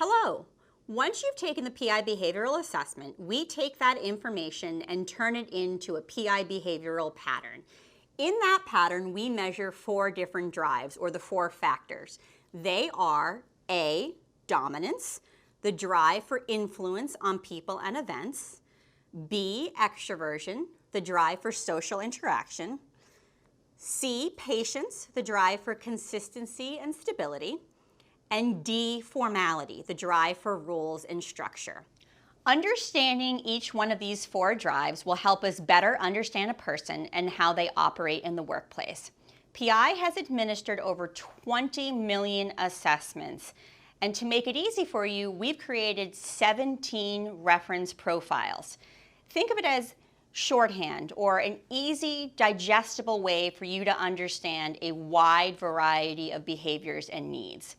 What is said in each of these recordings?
Hello. Once you've taken the PI behavioral assessment, we take that information and turn it into a PI behavioral pattern. In that pattern, we measure 4 different drives, or the 4 factors. They are A, dominance, the drive for influence on people and events; B, extroversion, the drive for social interaction; C, patience, the drive for consistency and stability; and D, formality, the drive for rules and structure. Understanding each one of these 4 drives will help us better understand a person and how they operate in the workplace. PI has administered over 20 million assessments, and to make it easy for you, we've created 17 reference profiles. Think of it as shorthand, or an easy, digestible way for you to understand a wide variety of behaviors and needs.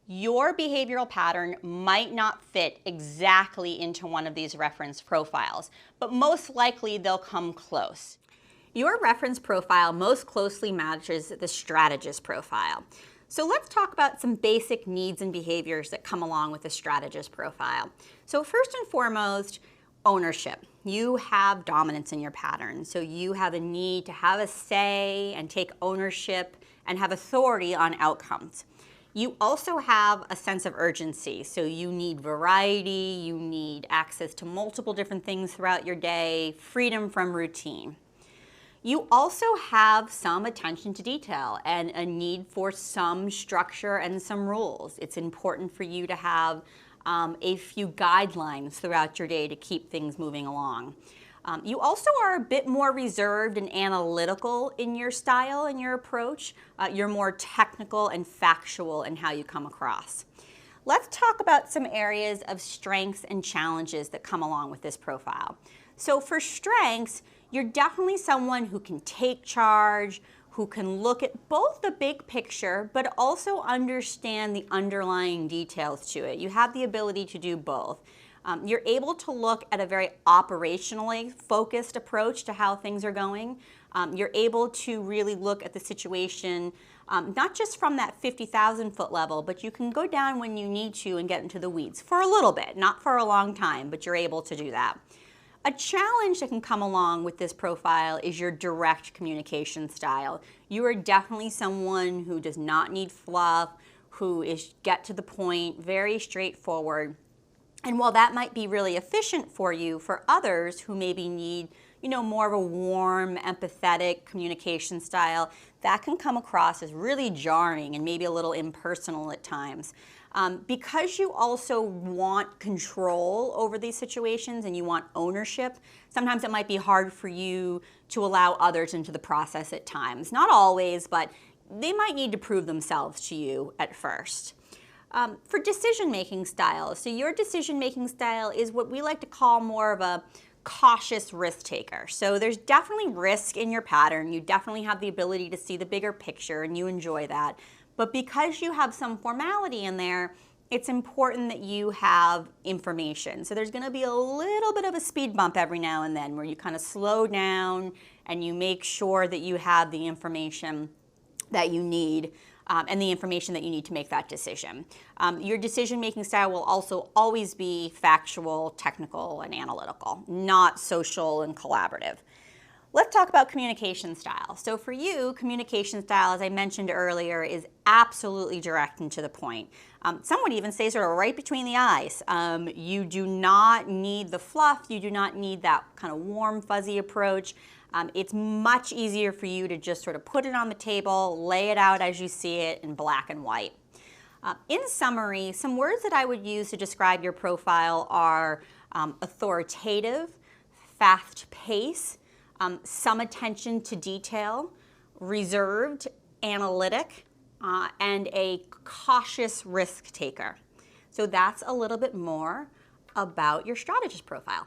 Your behavioral pattern might not fit exactly into one of these reference profiles, but most likely they'll come close. Your reference profile most closely matches the Strategist profile. So let's talk about some basic needs and behaviors that come along with the Strategist profile. So first and foremost, ownership. You have dominance in your pattern, so you have a need to have a say and take ownership and have authority on outcomes. You also have a sense of urgency, so you need variety, you need access to multiple different things throughout your day, freedom from routine. You also have some attention to detail and a need for some structure and some rules. It's important for you to have a few guidelines throughout your day to keep things moving along. You also are a bit more reserved and analytical in your style and your approach. You're more technical and factual in how you come across. Let's talk about some areas of strengths and challenges that come along with this profile. So for strengths, you're definitely someone who can take charge, who can look at both the big picture, but also understand the underlying details to it. You have the ability to do both. You're able to look at a very operationally focused approach to how things are going. You're able to really look at the situation, not just from that 50,000-foot level, but you can go down when you need to and get into the weeds for a little bit, not for a long time, but you're able to do that. A challenge that can come along with this profile is your direct communication style. You are definitely someone who does not need fluff, who is get to the point, very straightforward. And while that might be really efficient for you, for others who maybe need, more of a warm, empathetic communication style, that can come across as really jarring and maybe a little impersonal at times. Because you also want control over these situations and you want ownership, sometimes it might be hard for you to allow others into the process at times. Not always, but they might need to prove themselves to you at first. For decision-making styles, so your decision-making style is what we like to call more of a cautious risk taker. So there's definitely risk in your pattern. You definitely have the ability to see the bigger picture and you enjoy that. But because you have some formality in there, it's important that you have information. So there's going to be a little bit of a speed bump every now and then where you kind of slow down and you make sure that you have the information that you need and the information that you need to make that decision. Your decision-making style will also always be factual, technical, and analytical, not social and collaborative. Let's talk about communication style. So for you, communication style, as I mentioned earlier, is absolutely direct and to the point. Some would even say sort of right between the eyes. You do not need the fluff. You do not need that kind of warm, fuzzy approach. It's much easier for you to just sort of put it on the table, lay it out as you see it in black and white. In summary, some words that I would use to describe your profile are authoritative, fast pace, some attention to detail, reserved, analytic, and a cautious risk taker. So that's a little bit more about your Strategist profile.